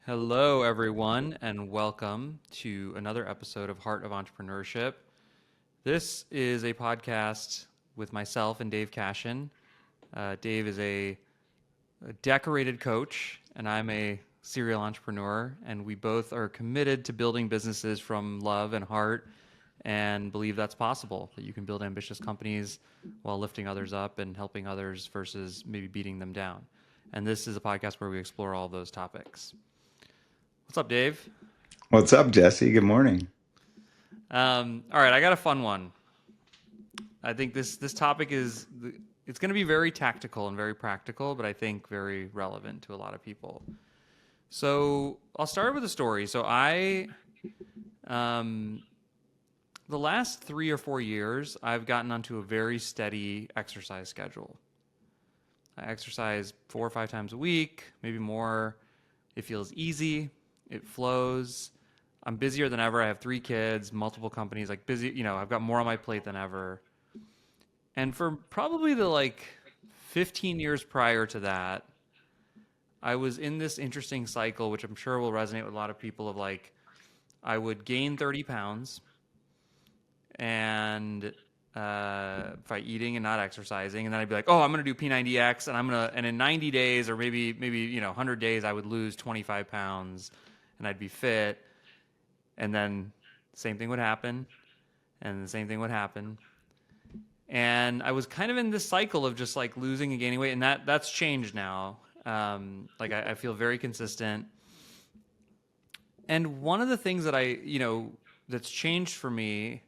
Hello, everyone, and welcome to another episode of Heart of Entrepreneurship. This is a podcast with myself and Dave Cashin. Dave is a decorated coach, and I'm a serial entrepreneur, and we both are committed to building businesses from love and heart and believe that's possible, that you can build ambitious companies while lifting others up and helping others versus maybe beating them down. And this is a podcast where we explore all those topics. What's up, Dave? What's up, Jesse? Good morning. All right, I got a fun one. I think this topic is it's going to be very tactical and very practical, but I think very relevant to a lot of people. So I'll start with a story. Um, the last 3 or 4 years, I've gotten onto a very steady exercise schedule. I exercise 4 or 5 times a week, maybe more. It feels easy. It flows. I'm busier than ever. I have 3 kids, multiple companies, like busy, I've got more on my plate than ever. And for probably the 15 years prior to that, I was in this interesting cycle, which I'm sure will resonate with a lot of people of I would gain 30 pounds and by eating and not exercising. And then I'd be like, oh, I'm going to do P90X and in 90 days or maybe, 100 days, I would lose 25 pounds and I'd be fit. And then same thing would happen, and the same thing would happen. And I was kind of in this cycle of just losing and gaining weight, and that's changed now. I feel very consistent. And one of the things that that's changed for me,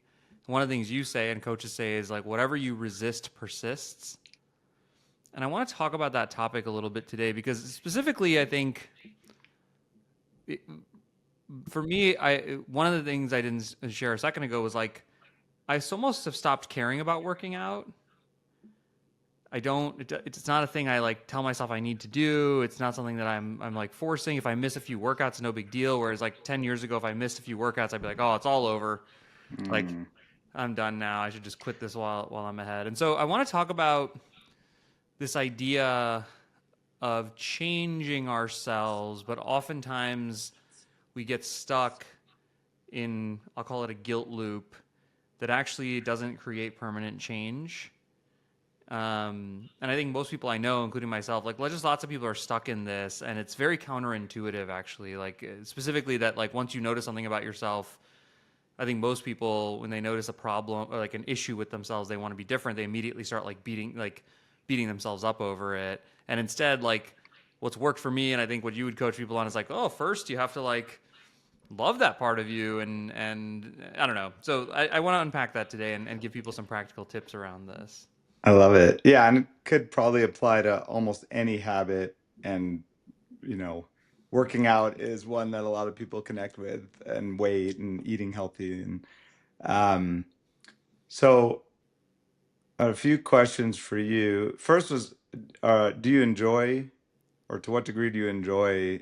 one of the things you say and coaches say is whatever you resist persists. And I want to talk about that topic a little bit today because specifically I think for me, one of the things I didn't share a second ago was I almost have stopped caring about working out. It's not a thing I tell myself I need to do. It's not something that I'm forcing. If I miss a few workouts, no big deal. Whereas 10 years ago, if I missed a few workouts, I'd be like, oh, it's all over. Mm. I'm done now. I should just quit this while I'm ahead. And so I want to talk about this idea of changing ourselves, but oftentimes we get stuck in, I'll call it a guilt loop that actually doesn't create permanent change. And I think most people I know, including myself, just lots of people are stuck in this, and it's very counterintuitive actually. Specifically that once you notice something about yourself, I think most people, when they notice a problem or an issue with themselves, they want to be different. They immediately start beating themselves up over it. And instead, what's worked for me, and I think what you would coach people on is oh, first you have to love that part of you, and I don't know. So I want to unpack that today and give people some practical tips around this. I love it. Yeah, and it could probably apply to almost any habit. And, you know, working out is one that a lot of people connect with, and weight and eating healthy. And um, so a few questions for you. First was, do you enjoy, or to what degree do you enjoy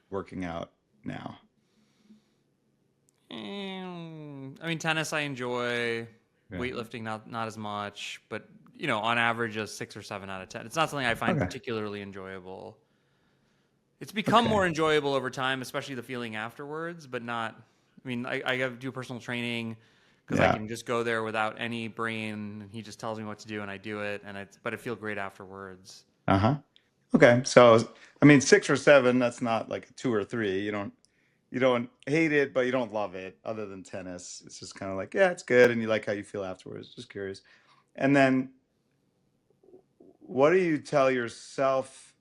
working out now? I mean, tennis I enjoy, Yeah. weightlifting not as much, but on average a 6 or 7 out of 10. It's not something I find Okay. particularly enjoyable. It's become Okay. more enjoyable over time, especially the feeling afterwards, but not. I mean, I do personal training because I Yeah. can just go there without any brain. He just tells me what to do and I do it, but I feel great afterwards. Uh-huh. Okay. So, I mean, 6 or 7, that's not like a 2 or 3. You don't hate it, but you don't love it, other than tennis. It's just kind of yeah, it's good, and you like how you feel afterwards. Just curious. And then, what do you tell yourself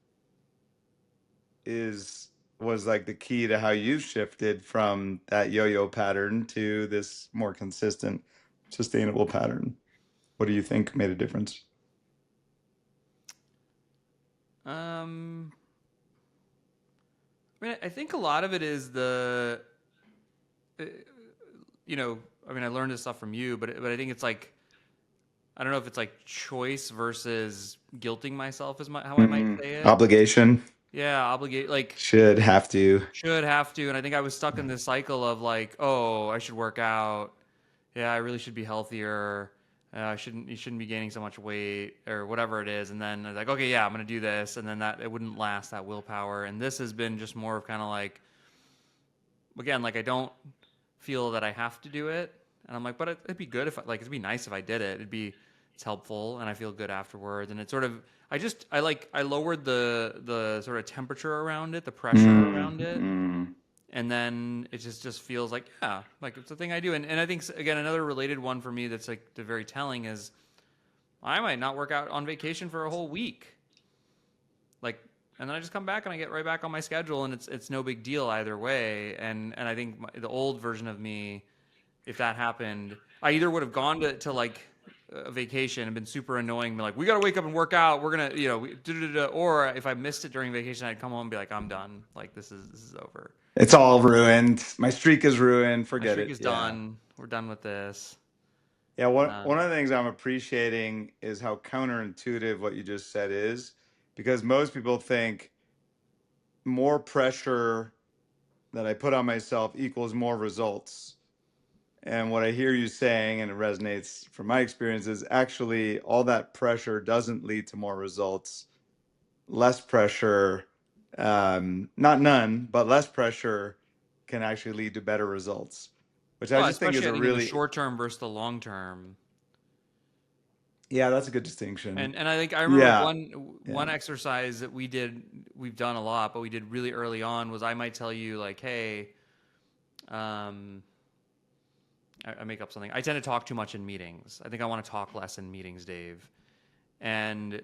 is was the key to how you shifted from that yo-yo pattern to this more consistent, sustainable pattern? What do you think made a difference? Um, I mean, I think a lot of it is uh, I mean, I learned this stuff from you, but I think it's I don't know if it's choice versus guilting myself is how I might say it. Obligation. Yeah, obligate Should have to. should have to, and I think I was stuck in this cycle of oh, I should work out. Yeah, I really should be healthier. you shouldn't be gaining so much weight or whatever it is. And then I was like, okay, yeah, I'm going to do this. And then that, it wouldn't last, that willpower. And this has been just more of kind of like, again, like I don't feel that I have to do it. And I'm like, but it'd be good if like, it'd be nice if I did it. It's helpful and I feel good afterwards. And it's sort of, I lowered the sort of temperature around it, the pressure around Mm, it. mm. And then it just feels like, yeah, like it's a thing I do. And I think, again, another related one for me that's like the very telling is I might not work out on vacation for a whole week. Like, and then I just come back and I get right back on my schedule, and it's no big deal either way. And I think the old version of me, if that happened, I either would have gone to like a vacation and been super annoying, be like, we got to wake up and work out. We're gonna, or if I missed it during vacation, I'd come home and be like, I'm done. Like this is over. It's all ruined. My streak is ruined. My Forget streak it. is Yeah. done. We're done with this. Yeah, one Um, of the things I'm appreciating is how counterintuitive what you just said is, because most people think more pressure that I put on myself equals more results. And what I hear you saying, and it resonates from my experience, is actually all that pressure doesn't lead to more results. Less pressure, not none, but less pressure can actually lead to better results, which I well, just think is especially I a think in the really, short term versus the long term. yeah, that's a good distinction. And I think I remember Yeah, one yeah. exercise that we've done a lot, but we did really early on was I might tell you like, hey, um, I make up something. I tend to talk too much in meetings. I think I want to talk less in meetings, Dave. And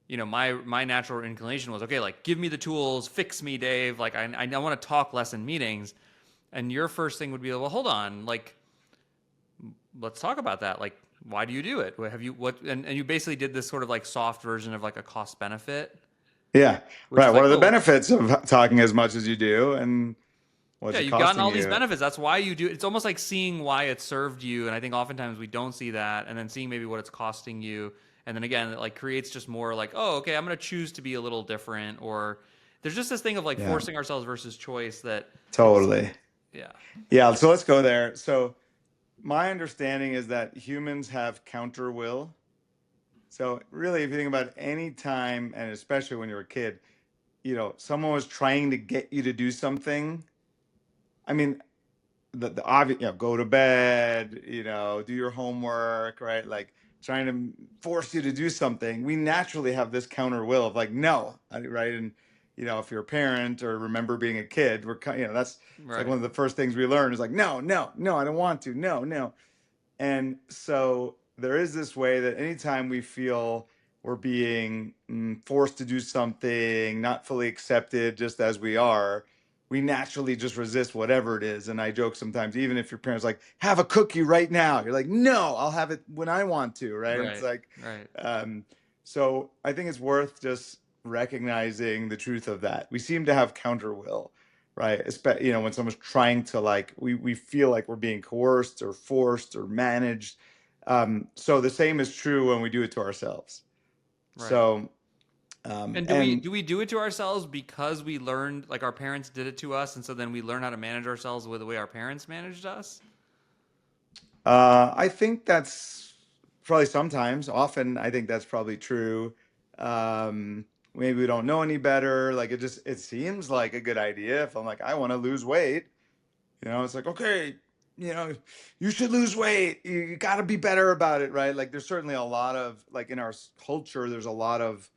my natural inclination was, okay, like give me the tools, fix me, Dave. Like I want to talk less in meetings. And your first thing would be, well, hold on, like let's talk about that. Like, why do you do it? What have you what? And you basically did this sort of like soft version of like a cost benefit, Yeah, which right. is What like, are the oh, benefits of talking as much as you do, and what's yeah, it you've gotten costing all these you? benefits. That's why you do it. It's almost like seeing why it served you. And I think oftentimes we don't see that, and then seeing maybe what it's costing you. And then again, it like creates just more like, oh, okay, I'm going to choose to be a little different. Or there's just this thing of like Yeah, forcing ourselves versus choice that it's, totally. yeah, Yeah, so let's go there. So my understanding is that humans have counter will. So really, if you think about any time, and especially when you're a kid, someone was trying to get you to do something. I mean, the obvious, go to bed, do your homework, right? Like trying to force you to do something. We naturally have this counter will of like, no, right? And if you're a parent or remember being a kid, that's it's like right, one of the first things we learn is like, no, no, no, I don't want to, no, no. And so there is this way that anytime we feel we're being forced to do something, not fully accepted just as we are, we naturally just resist whatever it is. And I joke sometimes, even if your parents like, have a cookie right now, you're like, no, I'll have it when I want to, right? It's right, like, right, um, so I think it's worth just recognizing the truth of that. We seem to have counter will, right? When someone's trying to like, we feel like we're being coerced or forced or managed. So the same is true when we do it to ourselves. right. So, And and do we do it to ourselves because we learned like our parents did it to us, and so then we learn how to manage ourselves with the way our parents managed us? I think that's probably sometimes, often, I think that's probably true. Maybe we don't know any better. Like it seems like a good idea. If I'm like, I want to lose weight, it's like, okay, you know, you should lose weight. You got to be better about it, right? Like, there's certainly a lot of, like, in our culture, there's a lot of,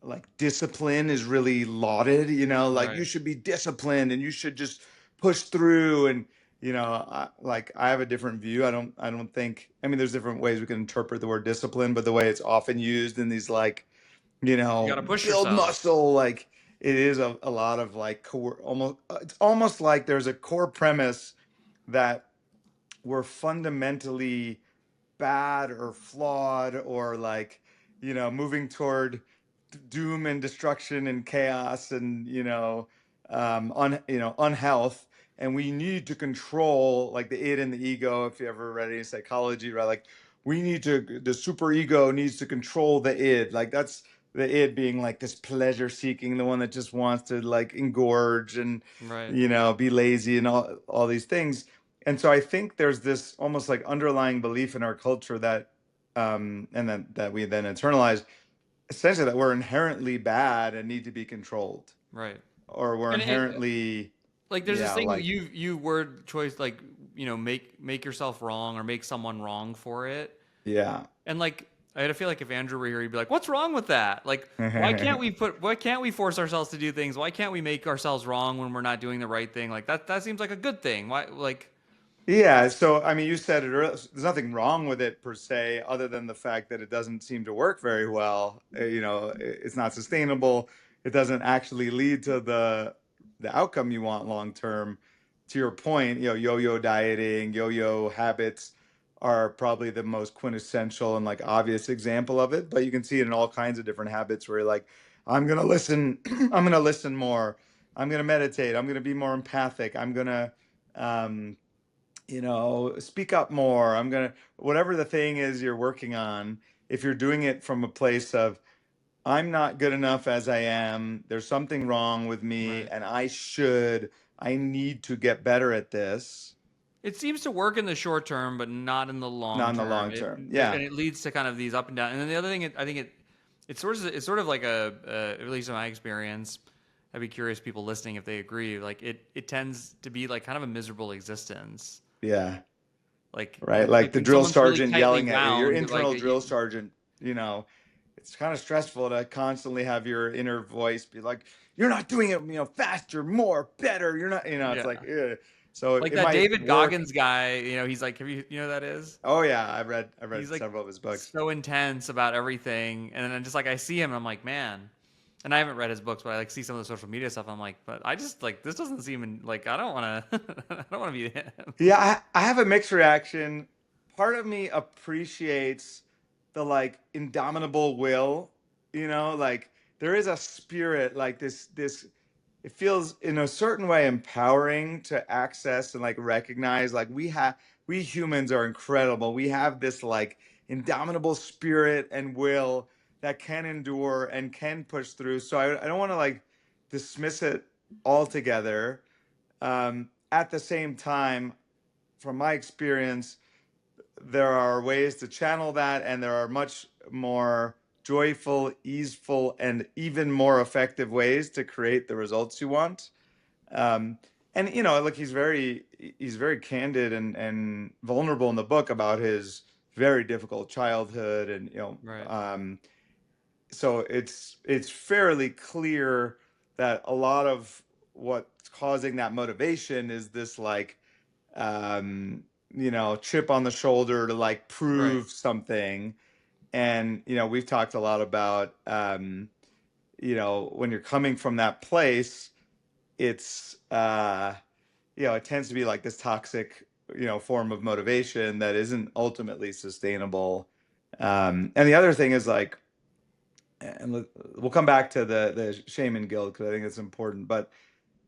like, discipline is really lauded, like, you Right, should be disciplined and you should just push through. And, I have a different view. I don't think, I mean, there's different ways we can interpret the word discipline, but the way it's often used in these, like, you got to push build yourself. muscle, like, it is a lot of like it's almost like there's a core premise that we're fundamentally bad or flawed or like moving toward doom and destruction and chaos and unhealth, and we need to control like the id and the ego. If you ever read any psychology, right, like the super ego needs to control the id, like that's the id being like this pleasure seeking, the one that just wants to like engorge and Right, be lazy and all these things. And so I think there's this almost like underlying belief in our culture that and then that we then internalize, essentially that we're inherently bad and need to be controlled, Right. or we're And inherently, like there's this yeah, thing like, you word choice, like, make yourself wrong or make someone wrong for it. yeah. And like I feel like if Andrew were here, he'd be like, "What's wrong with that? Like, why can't we force ourselves to do things? Why can't we make ourselves wrong when we're not doing the right thing? Like that seems like a good thing. Why like Yeah, so I mean, you said it earlier. There's nothing wrong with it per se, other than the fact that it doesn't seem to work very well. It's not sustainable. It doesn't actually lead to the outcome you want long term. To your point, yo-yo dieting, yo-yo habits are probably the most quintessential and like obvious example of it. But you can see it in all kinds of different habits where you're like, I'm gonna listen, I'm gonna listen more, I'm gonna meditate, I'm gonna be more empathic, I'm gonna um, speak up more. I'm gonna, whatever the thing is you're working on, if you're doing it from a place of, I'm not good enough as I am, there's something wrong with me, right? and I need to get better at this, It seems to work in the short term, but not in the not long in the term. long term. Yeah. And it leads to kind of these up and down. And then the other thing, I think it's sort of like at least in my experience. I'd be curious, people listening, if they agree. Like it tends to be like kind of a miserable existence. Yeah. Right. Like Like the when drill someone's really sergeant tightly yelling at you, your wound, internal drill sergeant, it's kind of stressful to constantly have your inner voice be like, you're not doing it, faster, more, better. You're not, it's yeah, like, ugh. So like it that might David work. Goggins guy. He's like, have you know who that is? Oh yeah, I've He's read like several of his books. so intense about everything, and then just like I see him, and I'm like, man. And I haven't read his books, but I like see some of the social media stuff. I'm like, but I just like this doesn't seem like I don't want to. I don't want to be him. Yeah, I have a mixed reaction. Part of me appreciates the like indomitable will, like there is a spirit like this it feels in a certain way empowering to access and like recognize like we humans are incredible. We have this like indomitable spirit and will that can endure and can push through. So I don't want to like dismiss it altogether. At the same time, from my experience, there are ways to channel that, and there are much more joyful, easeful, and even more effective ways to create the results you want. Um, and look, he's very candid and vulnerable in the book about his very difficult childhood, and Right. so it's fairly clear that a lot of what's causing that motivation is this like um, chip on the shoulder to like Right. prove something. And, we've talked a lot about, when you're coming from that place, it's, it tends to be like this toxic, form of motivation that isn't ultimately sustainable. And the other thing is like, and we'll come back to the shame and guilt because I think it's important, but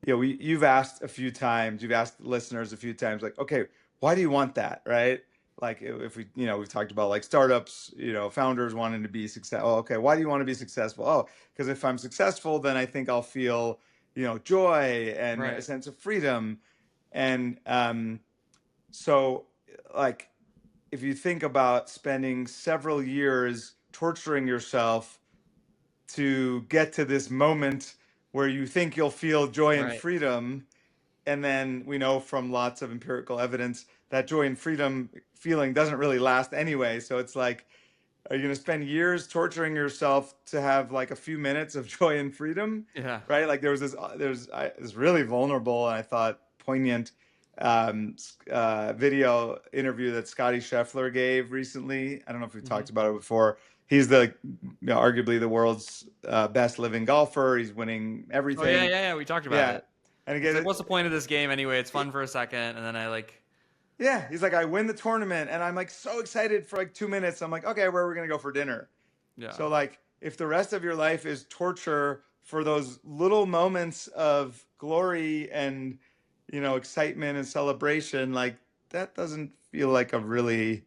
you've asked a few times, you've asked listeners a few times, like, okay, why do you want that, right? Like, if we, we've talked about like startups, founders wanting to be successful. Oh, okay, why do you want to be successful? Oh, because if I'm successful, then I think I'll feel, joy and a Right. sense of freedom. And so, like, if you think about spending several years torturing yourself to get to this moment where you think you'll feel joy and Right. freedom, and then we know from lots of empirical evidence that joy and freedom feeling doesn't really last anyway. So it's like, are you going to spend years torturing yourself to have like a few minutes of joy and freedom? Yeah. Right? Like this really vulnerable and I thought poignant video interview that Scotty Scheffler gave recently. I don't know if we've Hmm. talked about it before. He's arguably the world's best living golfer. He's winning Oh yeah, everything. yeah, yeah. We talked about Yeah, it. and He's again, like, "What's the point of this game anyway? It's fun for a second, and then I like, yeah, he's like, I win the tournament, and I'm like so excited for like 2 minutes. I'm like, okay, where are we gonna go for dinner? yeah, So like, if the rest of your life is torture for those little moments of glory and excitement and celebration, like that doesn't feel like a really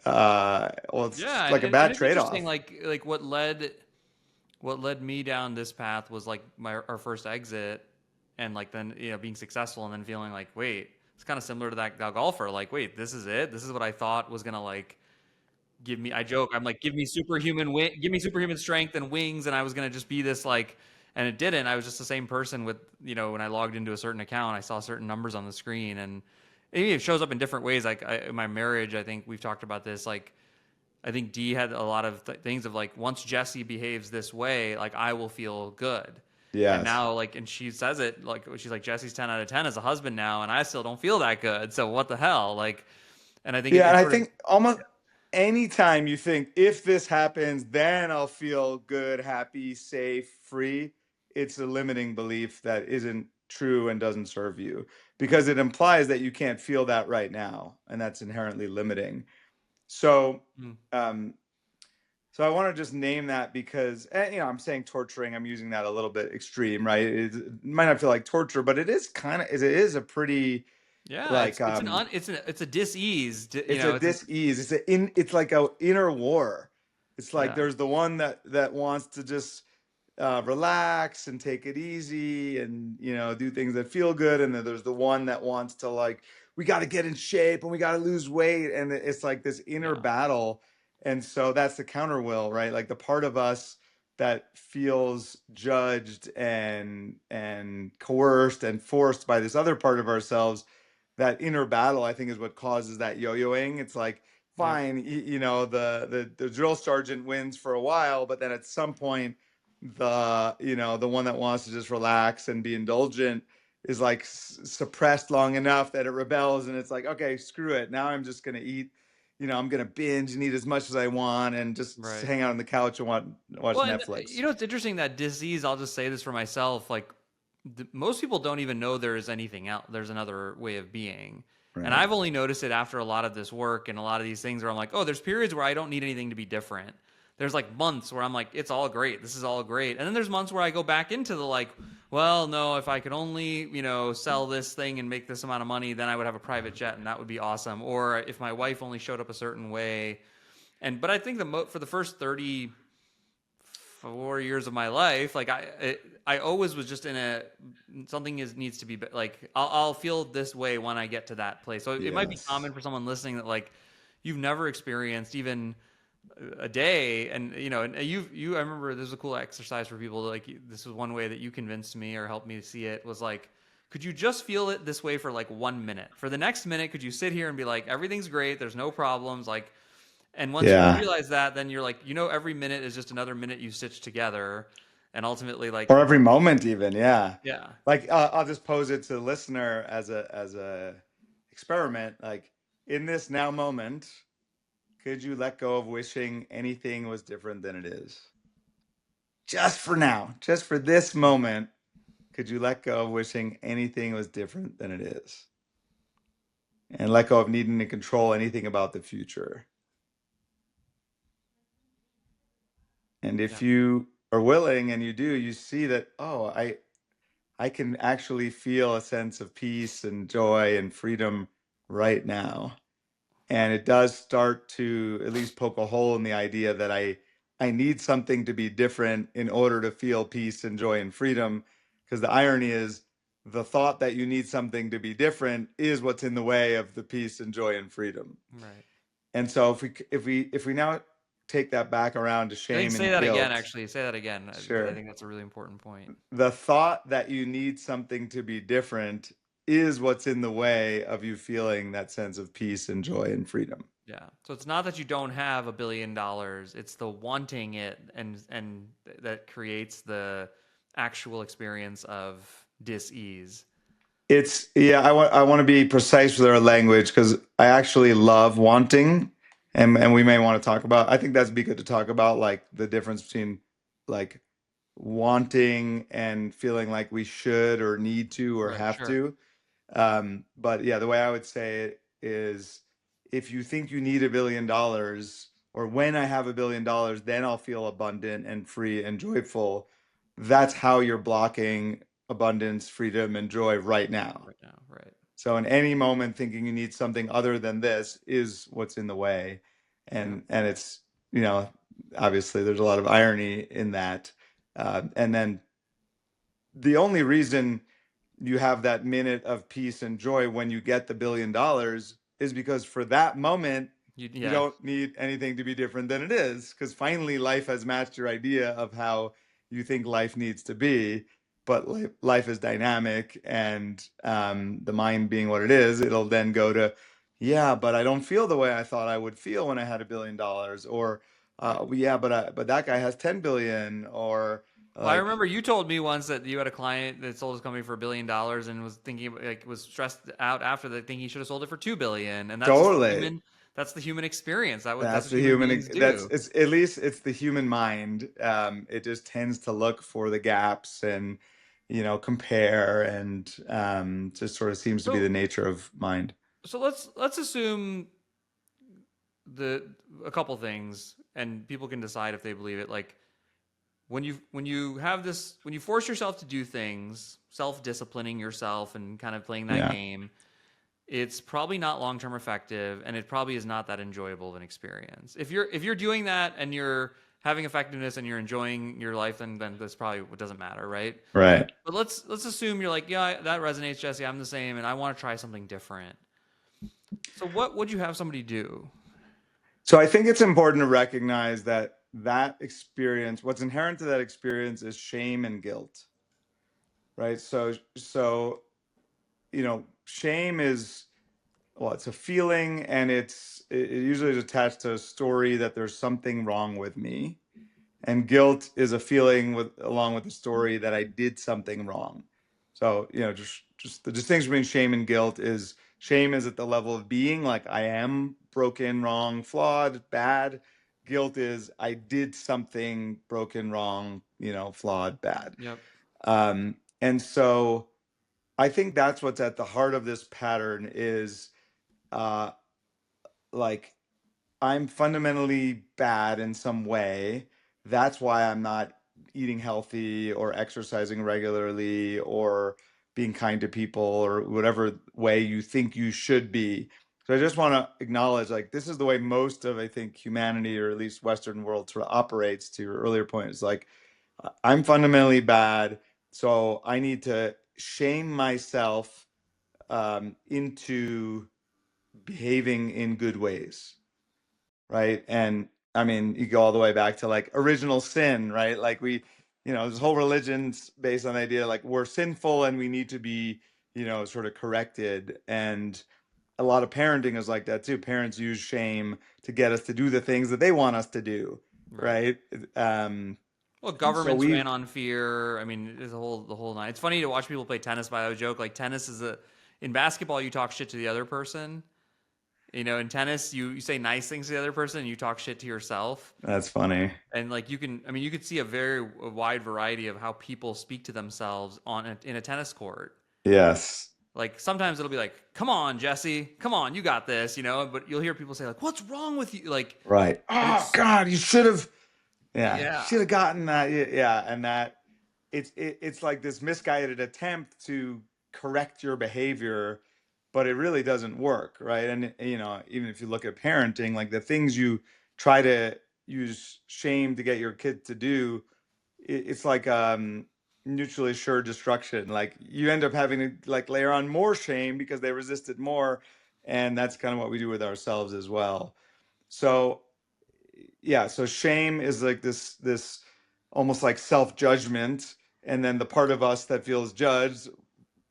well, it's yeah." like a And bad it's interesting. trade-off. Like what led me down this path was like our first exit, and like then being successful, and then feeling like, wait, it's kind of similar to that golfer. Like, wait, this is it. This is what I thought was gonna like I joke, I'm like, give me superhuman strength and wings, and I was gonna just be this like, and it didn't. I was just the same person with, when I logged into a certain account, I saw certain numbers on the screen, and it shows up in different ways. Like in my marriage, I think we've talked about this. Like I think Dee had a lot of things of like, once Jesse behaves this way, like I will feel good. And Yes. now, like, and she says it like, she's like, Jesse's 10 out of 10 as a husband now, and I still don't feel that good. So what the hell? Like, and I think Yeah, and it I sort of, think almost anytime you think if this happens, then I'll feel good, happy, safe, free, it's a limiting belief that isn't true and doesn't serve you because it implies that you can't feel that right now, and that's inherently limiting. So, mm, um, so I want to just name that because, I'm saying torturing. I'm using that a little bit extreme, right? It might not feel like torture, but it is it is a pretty yeah, like it's a dis-ease, it's a dis-ease. It's like a inner war. It's like yeah, there's the one that wants to just relax and take it easy and do things that feel good, and then there's the one that wants to like we got to get in shape and we got to lose weight, and it's like this inner yeah, battle. And so that's the counter will, right? Like the part of us that feels judged and coerced and forced by this other part of ourselves. That inner battle, I think, is what causes that yo-yoing. It's like, yep, fine, the drill sergeant wins for a while, but then at some point, the one that wants to just relax and be indulgent is like suppressed long enough that it rebels, and it's like, okay, screw it. Now I'm just gonna eat. I'm gonna binge and eat as much as I want, and just right. hang out on the couch and watch Well, and Netflix. it's interesting that disease. I'll just say this for myself. Like most people don't even know there's anything else. There's another way of being. And Right. I've only noticed it after a lot of this work and a lot of these things where I'm like, oh, there's periods where I don't need anything to be different. There's like months where I'm like, it's all great. This is all great. And then there's months where I go back into the like, well, no, if I could only, sell this thing and make this amount of money, then I would have a private jet and that would be awesome. Or if my wife only showed up a certain way. But I think for the first 34 years of my life, like I always was just in something needs to be like I'll feel this way when I get to that place. So it might be Yes. common for someone listening that like you've never experienced even a day, and and I remember there's a cool exercise for people like this was one way that you convinced me or helped me see it was like. Could you just feel it this way for like 1 minute? For the next minute, could you sit here and be like, everything's great, there's no problems, like and once you Yeah. realize that, then you're like, every minute is just another minute you stitch together, and ultimately, Or like, every moment even, yeah. yeah, Like I'll just pose it to the listener as a experiment. Like in this now moment, could you let go of wishing anything was different than it is? Just for now, just for this moment, could you let go of wishing anything was different than it is? And let go of needing to control anything about the future. And yeah, if you are willing and you do, you see that, oh, I can actually feel a sense of peace and joy and freedom right now. And it does start to at least poke a hole in the idea that I need something to be different in order to feel peace and joy and freedom. Because the irony is the thought that you need something to be different is what's in the way of the peace and joy and freedom. right. And so if we now take that back around to I think shame say and that again. guilt, Actually, say that again because I sure. think that's a really important point. The thought that you need something to be different is what's in the way of you feeling that sense of peace and joy and freedom. Yeah. So it's not that you don't have $1 billion; it's the wanting it, and that creates the actual experience of dis-ease. It's yeah, I want to be precise with our language because I actually love wanting, and we may want to talk about. I think that's be good to talk about like the difference between like wanting and feeling like we should or need to or Right. have Sure. to. But yeah, the way I would say it is if you think you need $1 billion, or when I have $1 billion, then I'll feel abundant and free and joyful. That's how you're blocking abundance, freedom, and joy right now. Right now. Right. So in any moment, thinking you need something other than this is what's in the way. Yep. And it's, you know, obviously there's a lot of irony in that. And then the only reason you have that minute of peace and joy when you get the $1 billion is because for that moment You Yeah. don't need anything to be different than it is, because finally life has matched your idea of how you think life needs to be. But life is dynamic, and the mind being what it is, it'll then go to, yeah, but I don't feel the way I thought I would feel when I had $1 billion, or Right. well, yeah, but that guy has 10 billion, or Well, I like remember you told me once that you had a client that sold his company for $1 billion and was thinking like was stressed out after that, thinking he should have sold it for 2 billion, and that's just the totally. human. That's the human experience. That's That's what the human human, beings that's do. it's at least it's the human mind. It just tends to look for the gaps and, compare, and just sort of seems to be the So nature of mind. so let's assume the a couple things, and people can decide if they believe it. Like when you have this when you force yourself to do things, self disciplining yourself and kind of playing that Yeah, game, it's probably not long term effective, and it probably is not that enjoyable of an experience. If you're doing that and you're having effectiveness and you're enjoying your life, then that's probably what doesn't matter, right? right. But let's assume you're like, yeah, that resonates, Jesse. I'm the same, and I want to try something different. So what would you have somebody do? So I think it's important to recognize that experience, what's inherent to that experience, is shame and guilt, right? So shame is, well, it's a feeling, and it usually is attached to a story that there's something wrong with me. And guilt is a feeling along with the story that I did something wrong. So, just the distinction between shame and guilt is, shame is at the level of being, like I am broken, wrong, flawed, bad. Guilt is I did something broken, wrong, flawed, bad. Yep. And so I think that's what's at the heart of this pattern is, uh, like, I'm fundamentally bad in some way. That's why I'm not eating healthy or exercising regularly or being kind to people or whatever way you think you should be. So I just want to acknowledge, like, this is the way most of, I think, humanity, or at least Western world, sort of operates. To your earlier point, is like, I'm fundamentally bad, so I need to shame myself into behaving in good ways, right? And I mean, you go all the way back to like original sin, right? Like this whole religion's based on the idea like we're sinful and we need to be, sort of corrected. And a lot of parenting is like that too. Parents use shame to get us to do the things that they want us to do, Right. right? Well, So governments we, ran on fear. I mean, there's the whole nine. It's funny to watch people play tennis. By the joke, like tennis is a in basketball, you talk shit to the other person. In tennis, you say nice things to the other person and you talk shit to yourself. that's funny. And like you could see a wide variety of how people speak to themselves in a tennis court. Yes, Like sometimes it'll be like, "Come on, Jesse, come on, you got this," But you'll hear people say like, "What's wrong with you?" Like, right. and Oh it's God, you should have. Yeah, yeah, should have gotten that. Yeah, and that it's like this misguided attempt to correct your behavior, but it really doesn't work, right? And even if you look at parenting, like the things you try to use shame to get your kid to do, it's like mutually assured destruction. Like you end up having to like layer on more shame because they resisted more, and that's kind of what we do with ourselves as well. So yeah, so shame is like this almost like self-judgment, and then the part of us that feels judged,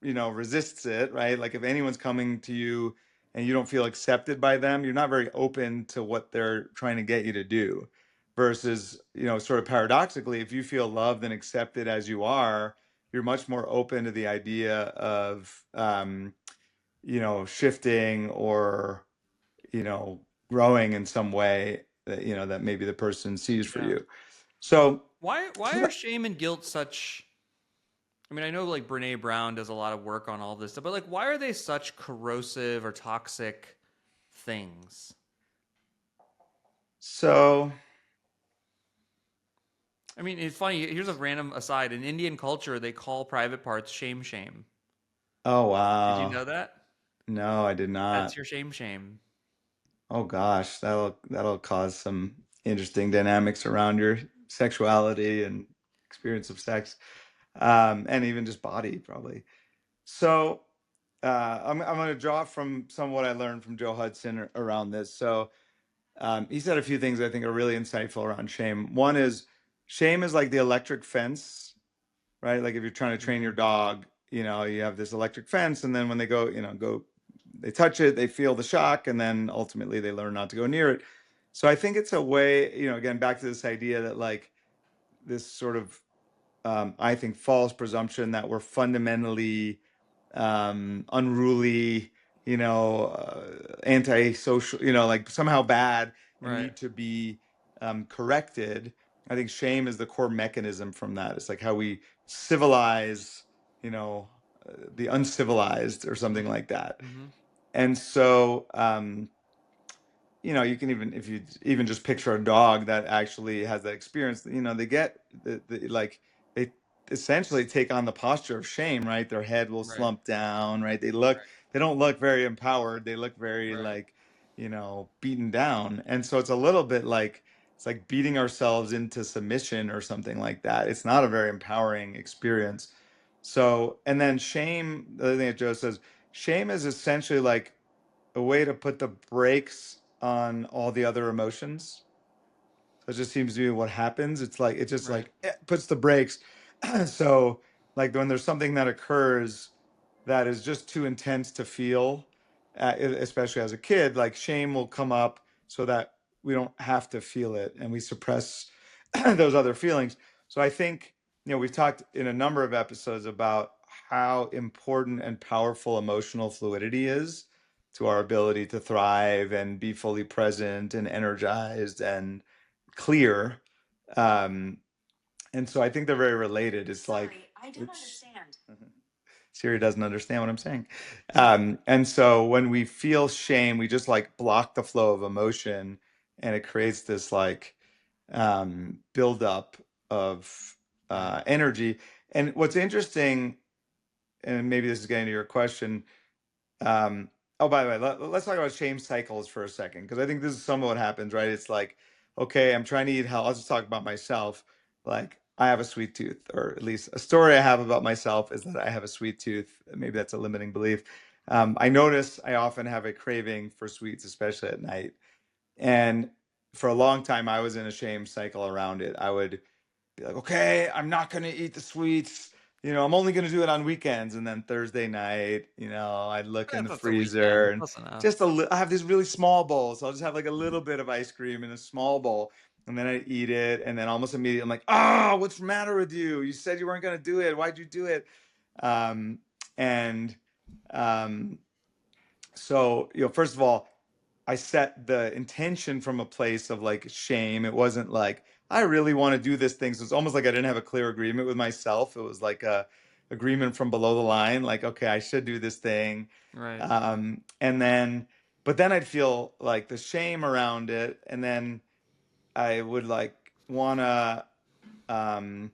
resists it, right? Like if anyone's coming to you and you don't feel accepted by them, you're not very open to what they're trying to get you to do. Versus, sort of paradoxically, if you feel loved and accepted as you are, you're much more open to the idea of shifting or you know, growing in some way that, that maybe the person sees for yeah. you. So, Why so are that, shame and guilt such? I mean, I know like Brene Brown does a lot of work on all this stuff, but like, why are they such corrosive or toxic things? so, I mean, it's funny. Here's a random aside. In Indian culture, they call private parts shame. oh Did you wow. know that? No, I did That's not. your shame. Oh gosh, that'll cause some interesting dynamics around your sexuality and experience of sex, and even just body probably. So, I'm going to draw from some of what I learned from Joe Hudson around this. So, He said a few things I think are really insightful around shame. One is shame is like the electric fence, right? Like if you're trying to train your Hmm. dog, you have this electric fence, and then when they they touch it, they feel the shock, and then ultimately they learn not to go near it. So I think it's a way, again, back to this idea that like this sort of, I think, false presumption that we're fundamentally unruly, antisocial, like somehow bad and Right. need to be corrected. I think shame is the core mechanism from that. It's like how we civilize, the uncivilized or something like that. Mm-hmm. And so, you can even, if you even just picture a dog that actually has that experience, they get like they essentially take on the posture of shame, right? Their head will Right. slump down, right? Right. They don't look very empowered. They look very Right. like, beaten down. And so it's a little bit like, it's like beating ourselves into submission or something like that. It's not a very empowering experience. So, and then shame, the other thing that Joe says, shame is essentially like a way to put the brakes on all the other emotions. So it just seems to be what happens. It's like it just Right. like puts the brakes. So like when there's something that occurs that is just too intense to feel, especially as a kid, like shame will come up so that we don't have to feel it and we suppress those other feelings. So I think, we've talked in a number of episodes about how important and powerful emotional fluidity is to our ability to thrive and be fully present and energized and clear. Um, and so I think they're very related. It's like, sorry, I don't understand. Siri doesn't understand what I'm saying. And so when we feel shame, we just like block the flow of emotion, and it creates this like buildup of Right. energy. And what's interesting, and maybe this is getting to your question, oh, by the way, let's talk about shame cycles for a second, because I think this is some of what happens, right? It's like, okay, I'm trying to eat health. I'll just talk about myself. Like, I have a sweet tooth, or at least a story I have about myself is that I have a sweet tooth. Maybe that's a limiting belief. I notice I often have a craving for sweets, especially at night. And for a long time, I was in a shame cycle around it. I would be like, okay, I'm not going to eat the sweets. I'm only going to do it on weekends. And then Thursday night, I'd look in the That's a freezer weekend. and Close enough. I have these really small bowls. So I'll just have like a little bit of ice cream in a small bowl. And then I eat it. And then almost immediately I'm like, oh, what's the matter with you? You said you weren't going to do it. Why'd you do it? Um, and um, so, first of all, I set the intention from a place of like shame. It wasn't like I really want to do this thing. So it's almost like I didn't have a clear agreement with myself. It was like a agreement from below the line, like, okay, I should do this thing. Right. And then, but then I'd feel like the shame around it, and then I would like wanna um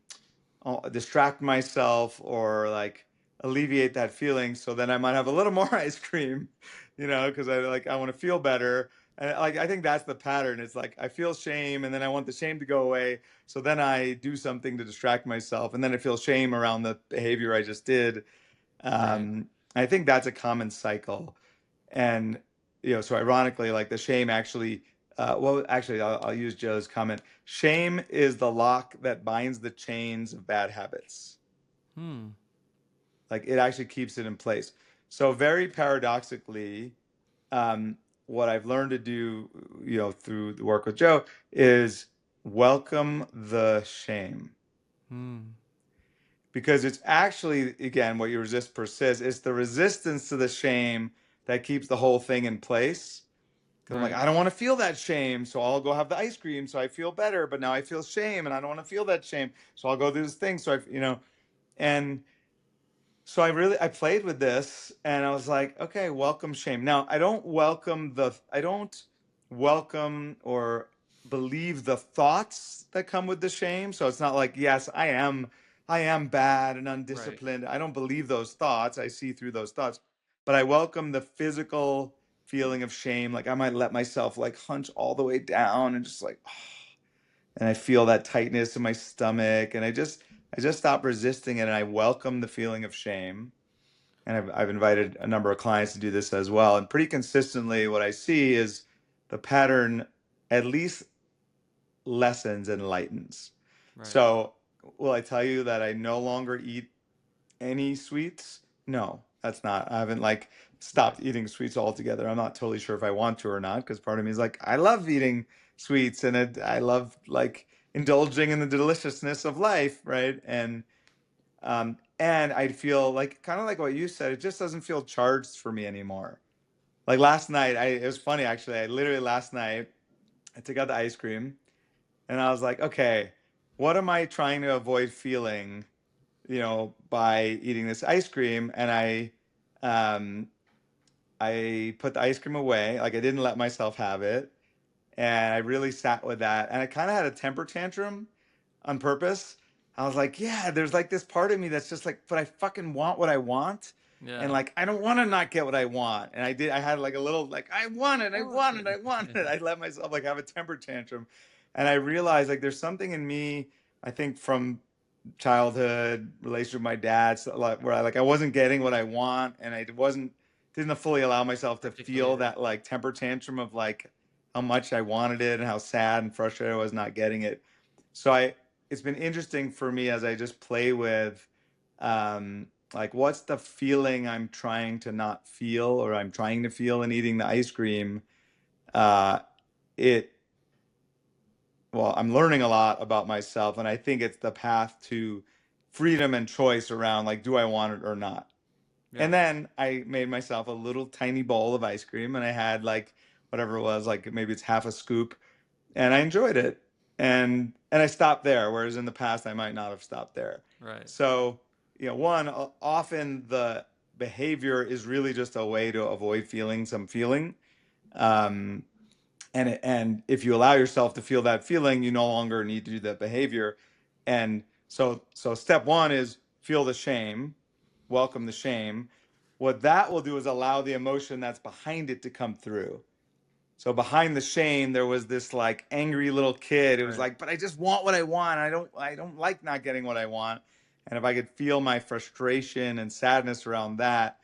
distract myself or like alleviate that feeling, so then I might have a little more ice cream, because I want to feel better. And like I think that's the pattern. It's like I feel shame, and then I want the shame to go away, so then I do something to distract myself, and then I feel shame around the behavior I just did. Right. I think that's a common cycle. And so ironically, like the shame actually, well, actually, I'll use Joe's comment. Shame is the lock that binds the chains of bad habits. Hmm. Like it actually keeps it in place. So very paradoxically, um, what I've learned to do, through the work with Joe, is welcome the shame, Hmm. because it's actually, again, what you resist persists. It's the resistance to the shame that keeps the whole thing in place. Because I'm like, Right. I don't want to feel that shame, so I'll go have the ice cream, so I feel better. But now I feel shame, and I don't want to feel that shame, so I'll go do this thing. So and so I played with this, and I was like, okay, welcome shame. Now I don't welcome or believe the thoughts that come with the shame. So it's not like, yes, I am bad and Right. undisciplined. I don't believe those thoughts. I see through those thoughts, but I welcome the physical feeling of shame. Like I might let myself like hunch all the way down and just like, and I feel that tightness in my stomach, and I just stop resisting it, and I welcome the feeling of shame. And I've invited a number of clients to do this as well. And pretty consistently, what I see is the pattern. at least lessens and lightens. Right. So, will I tell you that I no longer eat any sweets? No, that's not. I haven't like Right. stopped eating sweets altogether. I'm not totally sure if I want to or not, because part of me is like, I love eating sweets and I love like indulging in the deliciousness of life, right? And I feel like kind of like what you said, it just doesn't feel charged for me anymore. Like last night, it was funny actually. I literally last night I took out the ice cream and I was like, okay, what am I trying to avoid feeling, by eating this ice cream? And um, I put the ice cream away. Like I didn't let myself have it. And I really sat with that. And I kind of had a temper tantrum on purpose. I was like, yeah, there's like this part of me that's just like, but I fucking want what I want. And Yeah. like, I don't want to not get what I want. And I had like a little, like, I want it, I Oh, want it, I want it. I let myself like have a temper tantrum. And I realized like there's something in me, I think from childhood relationship with my dad, so like where I wasn't getting what I want, and I didn't fully allow myself to feel articulate it. that like temper tantrum of like how much I wanted it and how sad and frustrated I was not getting it. So it's been interesting for me as I just play with like what's the feeling I'm trying to not feel or I'm trying to feel in eating the ice cream. Uh, it well, I'm learning a lot about myself, and I think it's the path to freedom and choice around like, do I want it or not? And Yeah. then I made myself a little tiny bowl of ice cream, and I had like whatever it was, like maybe it's half a scoop, and I enjoyed it, and I stopped there. Whereas in the past, I might not have stopped there. Right. So, often the behavior is really just a way to avoid feeling some feeling. Um, and if you allow yourself to feel that feeling, you no longer need to do that behavior. And so step one is feel the shame, welcome the shame. What that will do is allow the emotion that's behind it to come through. So behind the shame, there was this like angry little kid. It was Right. like, but I just want what I want. I don't like not getting what I want. And if I could feel my frustration and sadness around that,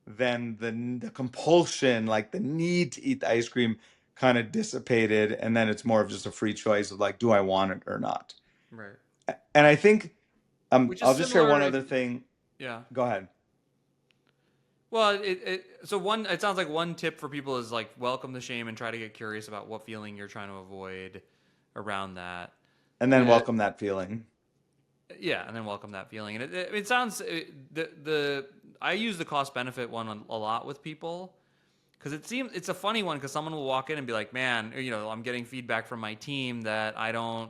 then the compulsion, like the need to eat the ice cream, kind of dissipated. And then it's more of just a free choice of like, do I want it or not? Right. And I think Which is I'll just share similar one if other thing. yeah. Go ahead. Well, it sounds like one tip for people is like welcome the shame and try to get curious about what feeling you're trying to avoid around that. And then Uh, welcome that feeling. yeah, and then welcome that feeling. And it sounds the I use the cost benefit one a lot with people because it's a funny one because someone will walk in and be like, "Man, I'm getting feedback from my team that I'm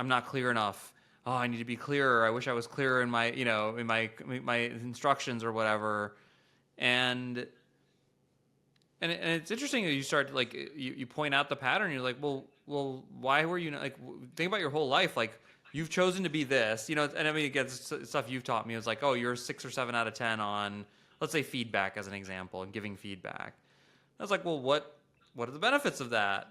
not clear enough. Oh, I need to be clearer. I wish I was clearer in my my instructions or whatever." And and it's interesting that you start like you point out the pattern. You're like, well, why were you not, like think about your whole life, like you've chosen to be this, and I mean again, stuff you've taught me is like, oh, you're a 6 or 7 out of 10 on, let's say, feedback as an example and giving feedback. I was like, well, what are the benefits of that?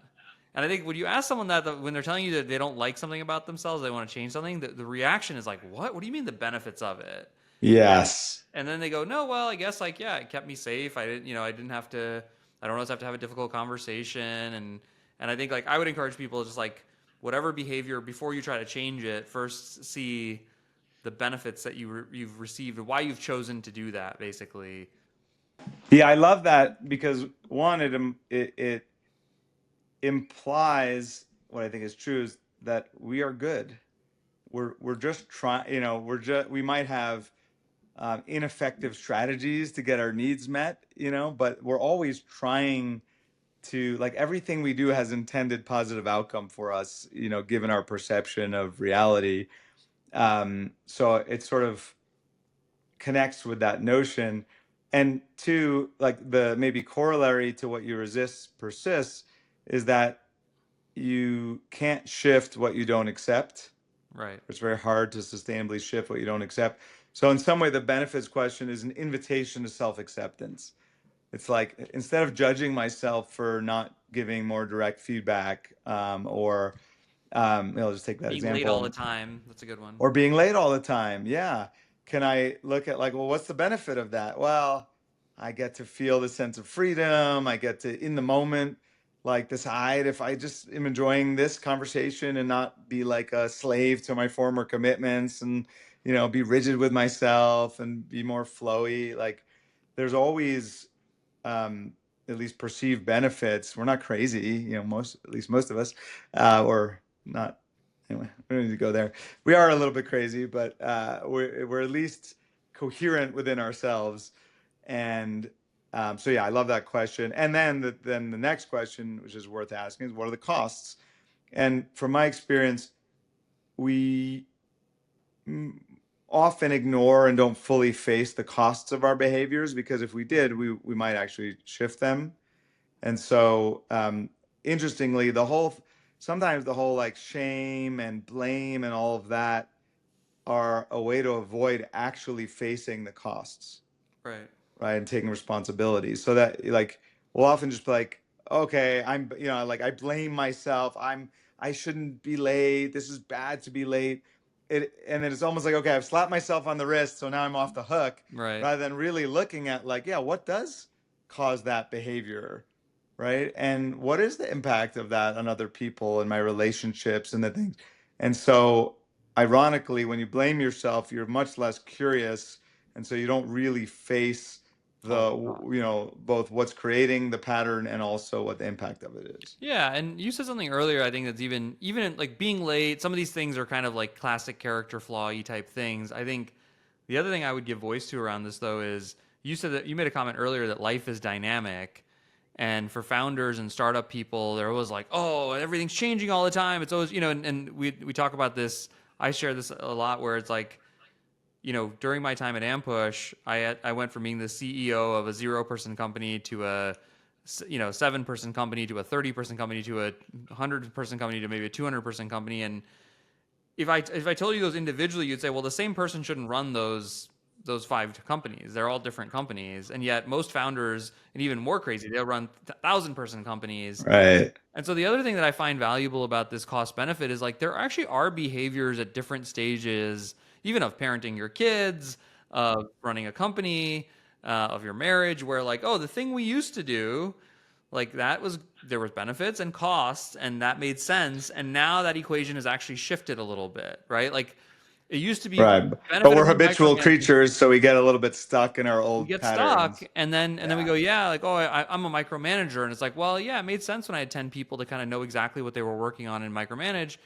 And I think when you ask someone that when they're telling you that they don't like something about themselves, they want to change something, the reaction is like, what? What do you mean the benefits of it? And Yes. and then they go, no, well, I guess like yeah, it kept me safe. I didn't have to. I don't always have to have a difficult conversation, and I think like I would encourage people just like whatever behavior before you try to change it, first see the benefits that you've received, why you've chosen to do that, basically. Yeah, I love that because one, it implies what I think is true is that we are good. We're just trying, we might have ineffective strategies to get our needs met, but we're always trying to like everything we do has intended positive outcome for us, given our perception of reality. So it sort of connects with that notion. And two, like the maybe corollary to what you resist persists is that you can't shift what you don't accept. Right. It's very hard to sustainably shift what you don't accept. So in some way, the benefits question is an invitation to self-acceptance. It's like instead of judging myself for not giving more direct feedback, or just take that Being late all the example, time. That's a good one. or being late all the time. Yeah. Can I look at like, well, what's the benefit of that? Well, I get to feel the sense of freedom. I get to, in the moment, like decide if I just am enjoying this conversation and not be like a slave to my former commitments, and be rigid with myself and be more flowy. Like there's always um at least perceived benefits. We're not crazy, at least most of us, or not. Anyway, we don't need to go there. We are a little bit crazy, but we're at least coherent within ourselves. And so yeah, I love that question. And then the next question, which is worth asking, is what are the costs? And from my experience, we often ignore and don't fully face the costs of our behaviors, because if we did, we might actually shift them. And so, interestingly, sometimes the whole like shame and blame and all of that are a way to avoid actually facing the costs, Right. right? And taking responsibility. So that like we'll often just be like, okay, like I blame myself. I shouldn't be late. This is bad to be late. And then it's almost like, okay, I've slapped myself on the wrist, so now I'm off the hook, Right. rather than really looking at like, yeah, what does cause that behavior, right? And what is the impact of that on other people and my relationships and the things? And so, ironically, when you blame yourself, you're much less curious, and so you don't really face All the, the costs. both what's creating the pattern and also what the impact of it is. Yeah, and you said something earlier. I think that's even like being late. Some of these things are kind of like classic character flaw-y type things. I think the other thing I would give voice to around this though is you said that you made a comment earlier that life is dynamic, and for founders and startup people, they're always like, oh, everything's changing all the time. It's always and we talk about this. I share this a lot where it's like during my time at Ampush, I went from being the CEO of a 0-person company to a 7-person company to a 30-person company to a 100-person company to maybe a 200-person company. And if I told you those individually, you'd say, well, the same person shouldn't run those 5 companies. They're all different companies, and yet most founders, and even more crazy, they'll run 1,000-person companies. Right. And so the other thing that I find valuable about this cost benefit is like there actually are behaviors at different stages, even of parenting your kids, of running a company, of your marriage, where like, oh, the thing we used to do, like there was benefits and costs, and that made sense. And now that equation has actually shifted a little bit, right? Like it used to be Right. But benefit of we're me habitual micromanaging. creatures, so we get a little bit stuck in our We old get stuck, patterns. and then we Yeah. go, yeah, like, oh, I'm a micromanager, and it's like, well, yeah, it made sense when I had 10 people to kind of know exactly what they were working on and micromanage,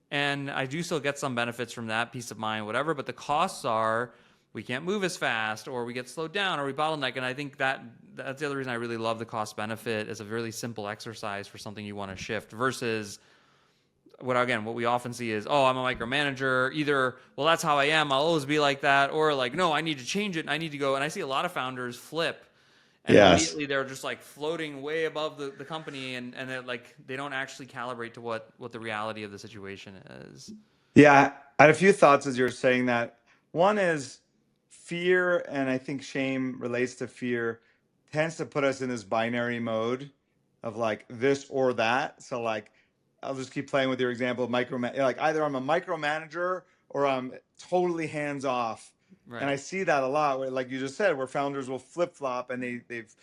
and I do still get some benefits from that, peace of mind, whatever, but the costs are we can't move as fast, or we get slowed down, or we bottleneck. And I think that's the other reason I really love the cost benefit as a really simple exercise for something you want to shift versus what we often see is, oh, I'm a micromanager. Either, well, that's how I am, I'll always be like that, or like, no, I need to change it and I need to go. And I see a lot of founders flip, and Yes. immediately they're just like floating way above the company, and they're like they don't actually calibrate to what the reality of the situation is. Yeah, I had a few thoughts as you're saying that. One is fear, and I think shame relates to fear, tends to put us in this binary mode of like this or that. So like, I'll just keep playing with your example of like either I'm a micromanager or I'm totally hands off. And I Right. see that a lot, where, like you just said, where founders will flip flop and they've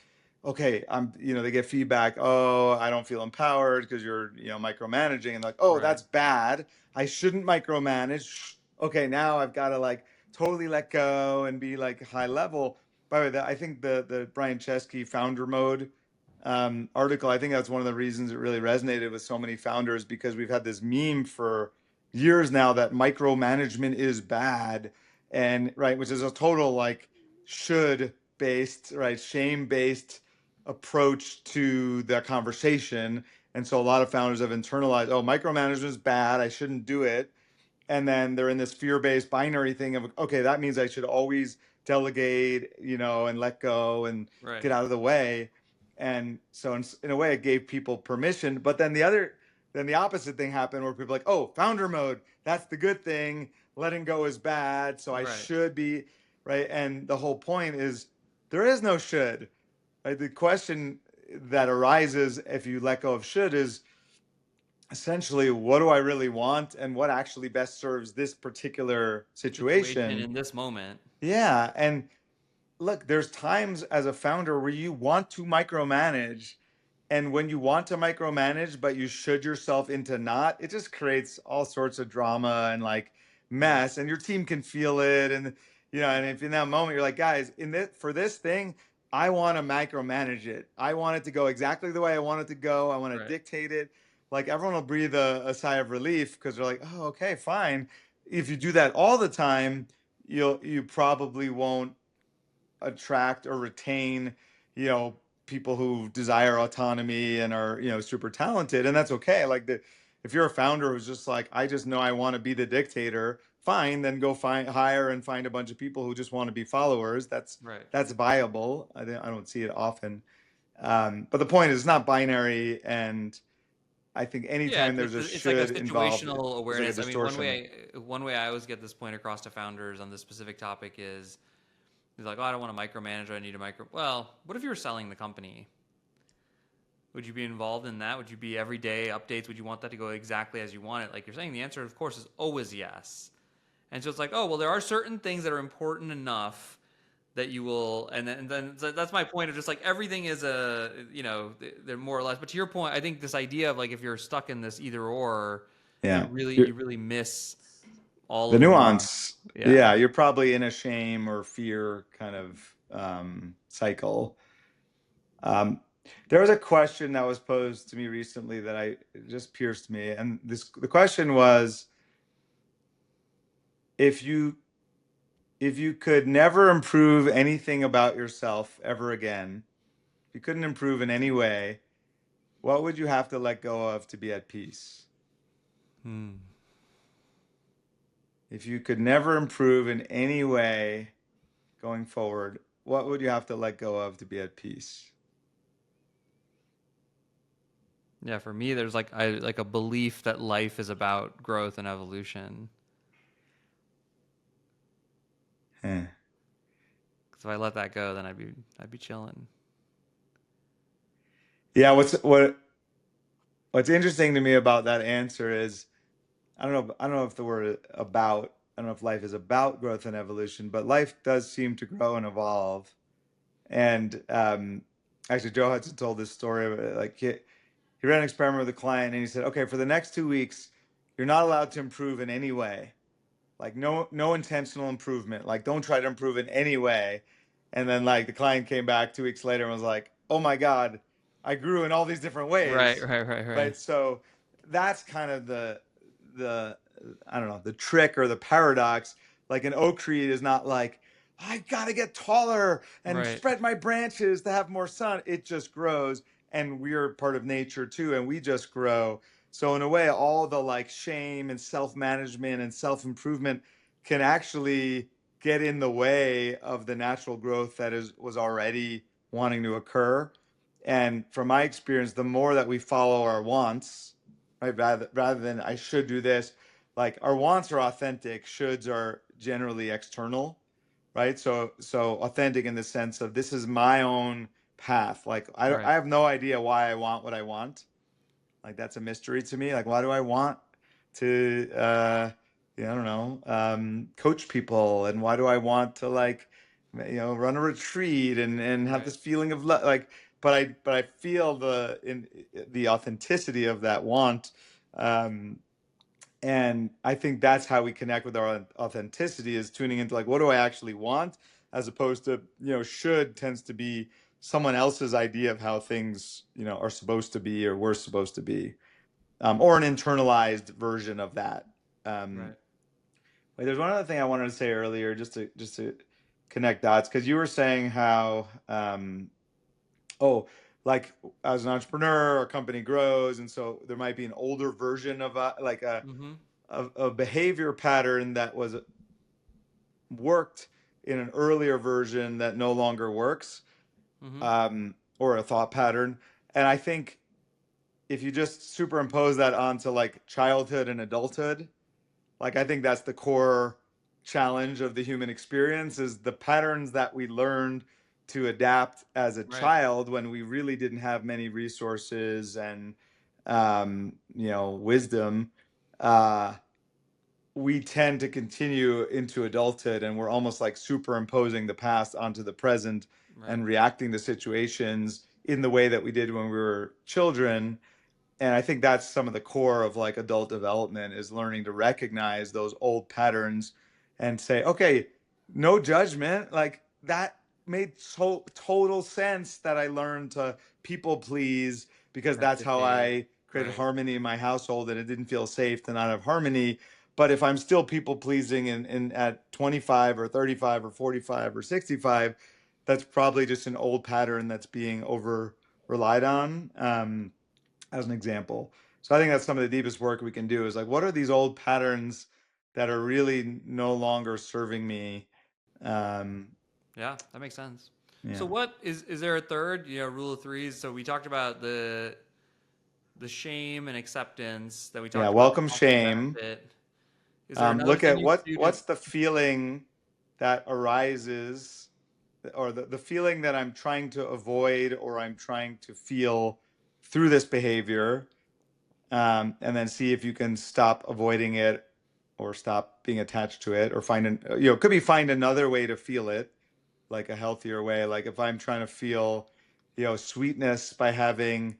okay, they get feedback. Oh, I don't feel empowered because you're, micromanaging, and like, oh, Right. that's bad. I shouldn't micromanage. Okay, now I've got to like totally let go and be like high level. By the way, I think the Brian Chesky founder mode article, I think that's one of the reasons it really resonated with so many founders, because we've had this meme for years now that micromanagement is bad, and right, which is a total like should based, right, shame based approach to the conversation. And so a lot of founders have internalized, oh, micromanagement is bad, I shouldn't do it. And then they're in this fear-based binary thing of, okay, that means I should always delegate, and let go and get Right. out of the way. And so in a way it gave people permission, but then the opposite thing happened, where people are like, oh, founder mode, that's the good thing, letting go is bad, so I Right. should be, right? And the whole point is there is no should, right? The question that arises if you let go of should is essentially, what do I really want and what actually best serves this particular Situation situation? in this moment. Yeah. And look, there's times as a founder where you want to micromanage, And when you want to micromanage, but you should yourself into not, it just creates all sorts of drama and like Right. mess, and your team can feel it. And and if in that moment you're like, guys, in this for this thing, I want to micromanage it. I want it to go exactly the way I want it to go. I want to Right. dictate it. Like everyone will breathe a sigh of relief because they're like, oh, okay, fine. If you do that all the time, you probably won't attract or retain, you know, people who desire autonomy and are, super talented. And that's okay. Like if you're a founder who's just like, I just know I want to be the dictator, fine, then go hire and find a bunch of people who just want to be followers. Right. That's viable. I don't see it often. But the point is it's not binary. And I think Yeah, anytime there's a it's like a should involved, situational it's like a awareness. I mean, distortion. one way I always get this point across to founders on this specific topic is he's like, oh, I don't want to micromanage. I need a micro. Well, what if you were selling the company? Would you be involved in that? Would you be everyday updates? Would you want that to go exactly as you want it? Like you're saying, the answer, of course, is always yes. And so it's like, oh, well, there are certain things that are important enough that you will, and then so that's my point of just like everything is they're more or less. But to your point, I think this idea of like if you're stuck in this either or, Yeah. you really miss all The of the nuance. nuance, Yeah. yeah, you're probably in a shame or fear kind of cycle. Um, there was a question that was posed to me recently that it just pierced me, and the question was, if you could never improve anything about yourself ever again, if you couldn't improve in any way, what would you have to let go of to be at peace? Hmm. If you could never improve in any way going forward, what would you have to let go of to be at peace? Yeah, for me, there's like like a belief that life is about growth and evolution. Eh. Because if I let that go, then I'd be chilling. Yeah, what's interesting to me about that answer is I don't know if the word about I don't know if life is about growth and evolution, but life does seem to grow and evolve. And actually, Joe Hudson told this story of like he ran an experiment with a client and he said, okay, for the next 2 weeks, you're not allowed to improve in any way. Like no intentional improvement. Like don't try to improve in any way. And then like the client came back 2 weeks later and was like, oh my God, I grew in all these different Right, ways. right, right, right. Right. So that's kind of the I don't know, the trick or the paradox. Like an oak tree is not like, I gotta get taller and Right, spread my branches to have more sun. It just grows. And we're part of nature too, and we just grow. So in a way, all the like shame and self-management and self-improvement can actually get in the way of the natural growth that was already wanting to occur. And from my experience, the more that we follow our wants, right, rather than I should do this, like our wants are authentic, shoulds are generally external, right? So authentic in the sense of this is my own path. Like right, I have no idea why I want what I want. Like that's a mystery to me. Like why do I want to yeah, I don't know, coach people, and why do I want to like run a retreat and have right, this feeling of like, but I feel the authenticity of that want. Um, and I think that's how we connect with our authenticity, is tuning into like, what do I actually want, as opposed to, should tends to be someone else's idea of how things, are supposed to be or were supposed to be, or an internalized version of that. Um, right. wait, there's one other thing I wanted to say earlier, just to connect dots, because you were saying how, oh, like as an entrepreneur, our company grows, and so there might be an older version of like Mm-hmm. a behavior pattern that was worked in an earlier version that no longer works, Mm-hmm. or a thought pattern. And I think if you just superimpose that onto like childhood and adulthood, like I think that's the core challenge of the human experience, is the patterns that we learned to adapt as a Right. child when we really didn't have many resources and wisdom. Uh, we tend to continue into adulthood, and we're almost like superimposing the past onto the present Right. and reacting to situations in the way that we did when we were children. And I think that's some of the core of like adult development is learning to recognize those old patterns and say, okay, no judgment. Like that made total sense that I learned to people please because that's how Replicate. I created Right. harmony in my household and it didn't feel safe to not have harmony. But if I'm still people pleasing in at 25 or 35 or 45 or 65, that's probably just an old pattern that's being over relied on. As an example. So I think that's some of the deepest work we can do is like, what are these old patterns that are really no longer serving me? Um, Yeah, that makes sense. So yeah. what is there a third, rule of threes? So we talked about the shame and acceptance, that we Yeah. talked about the Welcome cost and shame. benefit. Is there another Look thing at you do to what's the feeling that arises or the feeling that I'm trying to avoid or I'm trying to feel through this behavior. And then see if you can stop avoiding it or stop being attached to it or it could be find another way to feel it, like a healthier way. Like if I'm trying to feel, sweetness by having,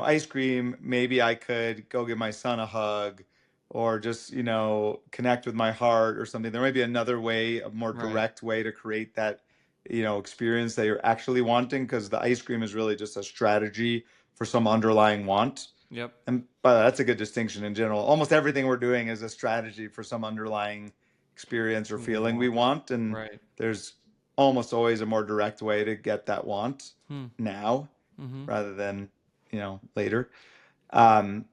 ice cream, maybe I could go give my son a hug or just, connect with my heart or something. There might be another way, a more right? direct way to create that, experience that you're actually wanting because the ice cream is really just a strategy for some underlying want. Yep. And that's a good distinction in general. Almost everything we're doing is a strategy for some underlying experience or feeling we Want. want. And Right. there's almost always a more direct way to get that want Hmm. now Mm-hmm. rather than, later. Um,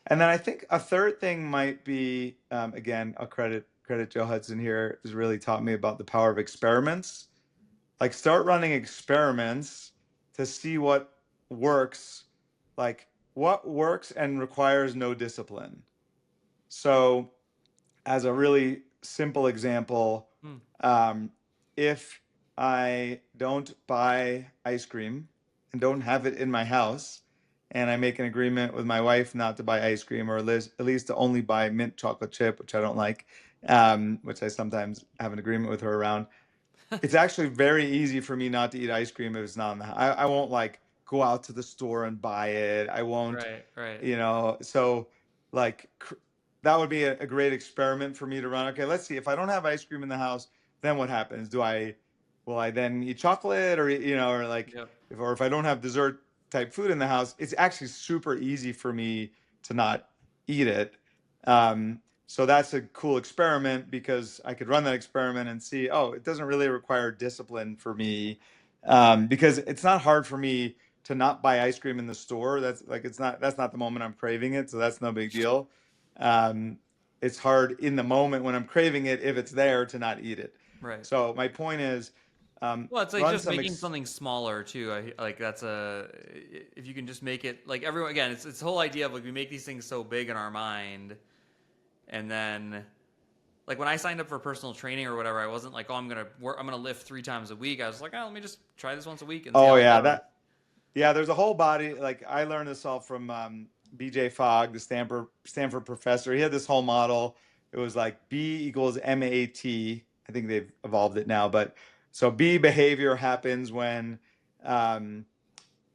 and then I think a third thing might be, again, I'll credit Joe Hudson here, has really taught me about the power of experiments. Like start running experiments to see what works, like what works and requires no discipline. So as a really simple example, Hmm. um, if I don't buy ice cream and don't have it in my house, and I make an agreement with my wife not to buy ice cream or at least to only buy mint chocolate chip, which I don't like, which I sometimes have an agreement with her around, it's actually very easy for me not to eat ice cream if it's not in the house. I won't like go out to the store and buy it. I won't, Right. Right. so like that would be a great experiment for me to run. Okay, let's see. If I don't have ice cream in the house, then what happens? Will I then eat chocolate or, or like, Yep. if I don't have dessert type food in the house, it's actually super easy for me to not eat it. So that's a cool experiment because I could run that experiment and see, oh, it doesn't really require discipline for me. Because it's not hard for me to not buy ice cream in the store. That's not the moment I'm craving it. So that's no big deal. Um, it's hard in the moment when I'm craving it, if it's there, to not eat it. Right. So my point is, Well, it's like run just some making something smaller too. Like that's a if you can just make it like everyone again. It's the whole idea of like we make these things so big in our mind, and then like when I signed up for personal training or whatever, I wasn't like, oh, I'm gonna lift 3 times a week. I was like, oh, let me just try this once a week and see Oh how it yeah, goes. there's a whole body. Like I learned this all from BJ Fogg, the Stanford professor. He had this whole model. It was like B equals MAT. I think they've evolved it now, but so B behavior happens when um,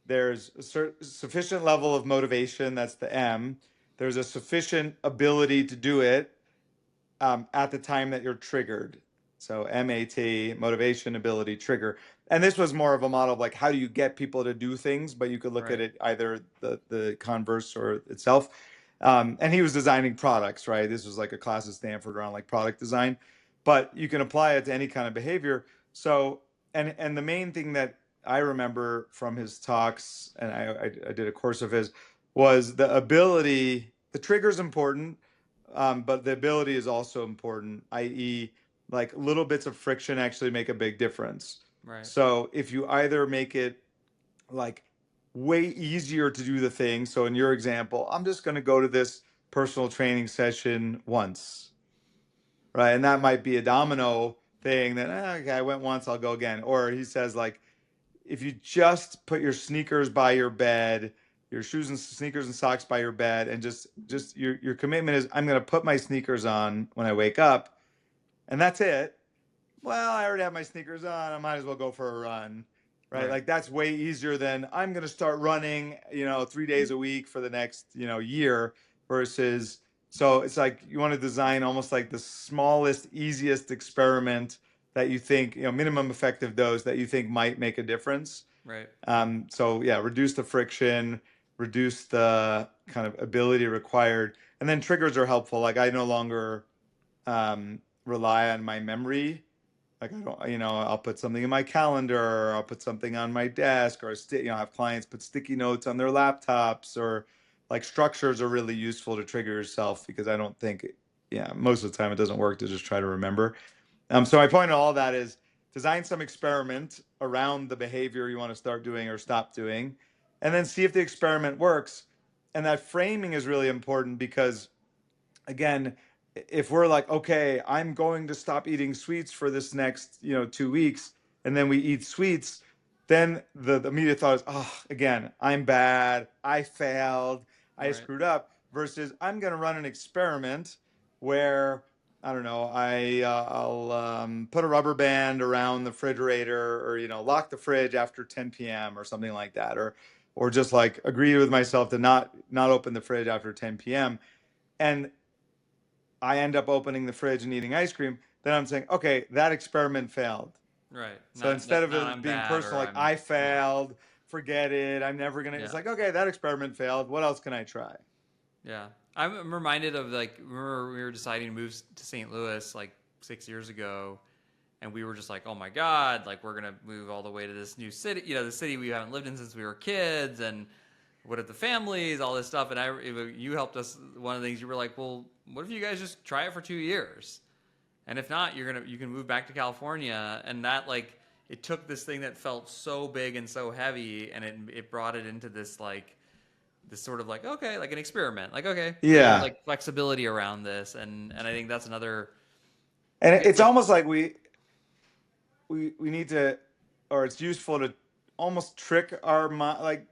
there's a sufficient level of motivation. That's the M. There's a sufficient ability to do it at the time that you're triggered. So MAT, motivation, ability, trigger. And this was more of a model of like how do you get people to do things, but you could look at Right. it either the converse or itself. And he was designing products, right? This was like a class at Stanford around like product design, but you can apply it to any kind of behavior. So and the main thing that I remember from his talks, and I did a course of his, was the ability. The trigger is important, but the ability is also important, i.e., like little bits of friction actually make a big difference. Right. So if you either make it like way easier to do the thing, so in your example, I'm just going to go to this personal training session once, right? And that might be a domino thing that, okay, I went once, I'll go again. Or he says, like, if you just put your sneakers by your bed, your shoes and sneakers and socks by your bed, and just your commitment is I'm going to put my sneakers on when I wake up, and that's it. Well, I already have my sneakers on. I might as well go for a run. right? Right. Like that's way easier than I'm going to start running, 3 days a week for the next, year versus, so it's like you want to design almost like the smallest, easiest experiment that you think, minimum effective dose that you think might make a difference. Right. So yeah, reduce the friction, reduce the kind of ability required, and then triggers are helpful. Like I no longer rely on my memory. Like I don't, I'll put something in my calendar, or I'll put something on my desk, or I have clients put sticky notes on their laptops, or like structures are really useful to trigger yourself because I don't think, yeah, most of the time it doesn't work to just try to remember. So my point in all that is design some experiment around the behavior you want to start doing or stop doing, and then see if the experiment works. And that framing is really important because, again, if we're like, okay, I'm going to stop eating sweets for this next, 2 weeks, and then we eat sweets, then the immediate thought is, oh, again, I'm bad, I failed, I Right. screwed up, versus I'm going to run an experiment where, I don't know, I'll put a rubber band around the refrigerator, or lock the fridge after 10 p.m. or something like that, or just like agree with myself to not open the fridge after 10 p.m. and I end up opening the fridge and eating ice cream, then I'm saying, okay, that experiment failed. Right. So Not instead of not it I'm being bad personal, or like I'm I yeah. failed, forget it, I'm never gonna, it's Yeah. like, okay, that experiment failed. What else can I try? Yeah. I'm reminded of like remember we were deciding to move to St. Louis like 6 years ago, and we were just like, oh my god, like we're gonna move all the way to this new city, the city we haven't lived in since we were kids, and what if the families, all this stuff. And you helped us. One of the things you were like, well, what if you guys just try it for 2 years, and if not, you can move back to California. And that like it took this thing that felt so big and so heavy, and it brought it into this sort of like, okay, like an experiment, like, okay, there's Yeah. like flexibility around this. And I think that's another And it's like almost like we need to, or it's useful to almost trick our mind. Like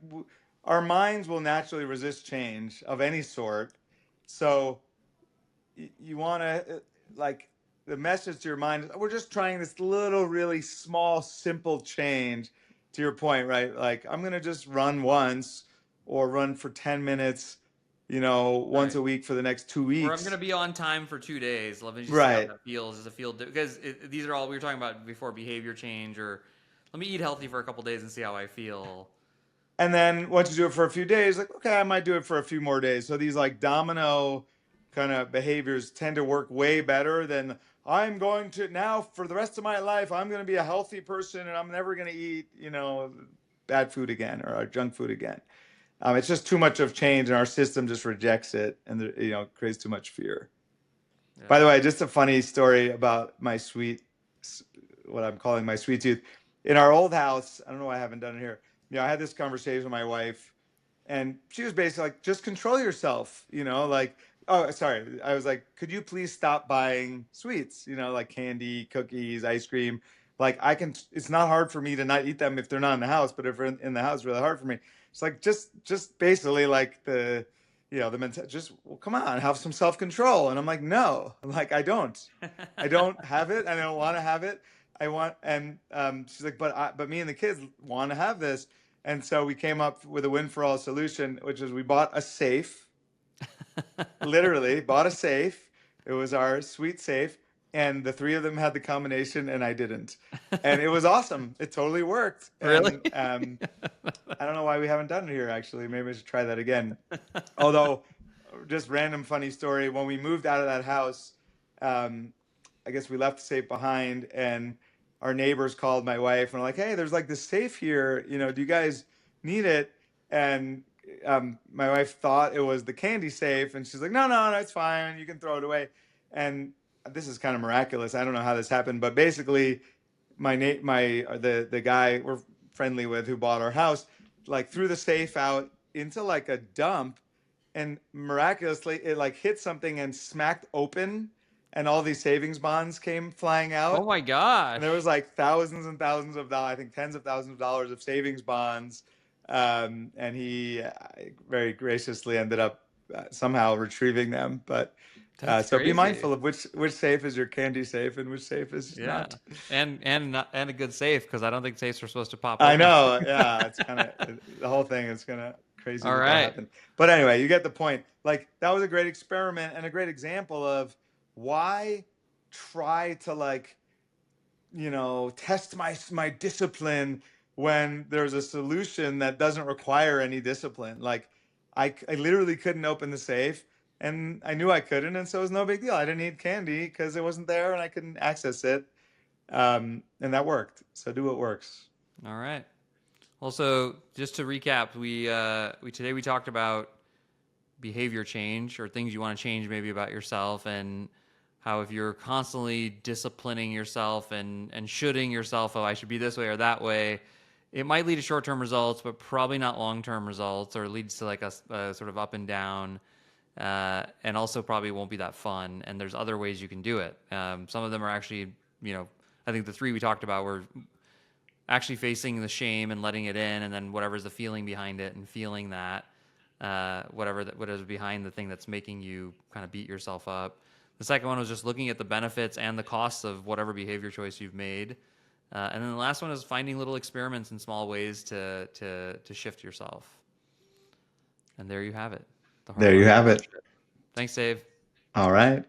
our minds will naturally resist change of any sort. So you want to, like, the message to your mind is, we're just trying this little really small simple change, to your point, right? Like I'm going to just run once, or run for 10 minutes, once right. a week for the next two Or I'm gonna weeks be on time for 2 days. Let me just see how right? that feels. Does it feel because these are all we were talking about before, behavior change, or let me eat healthy for a couple days and see how I feel. And then once you do it for a few days, like, okay, I might do it for a few more days. So these like domino kind of behaviors tend to work way better than, I'm going to now for the rest of my life, I'm going to be a healthy person and I'm never going to eat, bad food again, or junk food again. It's just too much of change, and our system just rejects it, and creates too much fear. Yeah. By the way, just a funny story about what I'm calling my sweet tooth. In our old house, I don't know why I haven't done it here. I had this conversation with my wife, and she was basically like, just control yourself, like, oh, sorry. I was like, could you please stop buying sweets, like candy, cookies, ice cream? Like it's not hard for me to not eat them if they're not in the house, but if they're in the house, it's really hard for me. It's like, just basically like the mentality, just, well, come on, have some self-control. And I'm like, no, I'm like, I don't have it. I don't want to have it. I want, and she's like, but me and the kids want to have this. And so we came up with a win for all solution, which is we bought a safe, literally bought a safe. It was our sweet safe. And the three of them had the combination and I didn't. And it was awesome. It totally worked. Really? And I don't know why we haven't done it here, actually. Maybe I should try that again. Although, just random funny story. When we moved out of that house, um, I guess we left the safe behind, and our neighbors called my wife and were like, "Hey, there's like this safe here. Do you guys need it?" And my wife thought it was the candy safe, and she's like, "No, no, no, it's fine. You can throw it away." And this is kind of miraculous. I don't know how this happened, but basically, the guy we're friendly with who bought our house, like, threw the safe out into like a dump, and miraculously it like hit something and smacked open, and all these savings bonds came flying Oh out, my and there was gosh. like thousands and thousands of dollars, I think tens of thousands of dollars of savings bonds. And he very graciously ended up somehow retrieving them. But That's So be crazy. mindful of which safe is your candy safe and which safe is Yeah. not. And a good safe, because I don't think safes are supposed to pop I open. know, yeah, it's kind of the whole thing is kind of crazy All that that right. happened. But anyway, you get the point. Like that was a great experiment and a great example of why try to like, test my discipline when there's a solution that doesn't require any discipline. Like I literally couldn't open the safe and I knew I couldn't, and so it was no big deal. I didn't need candy because it wasn't there and I couldn't access it. And that worked. So do what works. All right. Also, just to recap, we today we talked about behavior change, or things you want to change maybe about yourself, and how if you're constantly disciplining yourself and shoulding yourself, oh, I should be this way or that way, it might lead to short-term results, but probably not long-term results, or leads to like a sort of up and down, and also probably won't be that fun. And there's other ways you can do it. Some of them are actually, I think the three we talked about were actually facing the shame and letting it in, and then whatever's the feeling behind it and feeling that, what is behind the thing that's making you kind of beat yourself up. The second one was just looking at the benefits and the costs of whatever behavior choice you've made. And then the last one is finding little experiments in small ways to shift yourself. And there you have it. The Heart There of you have it. Entrepreneurship. Thanks, Dave. All right.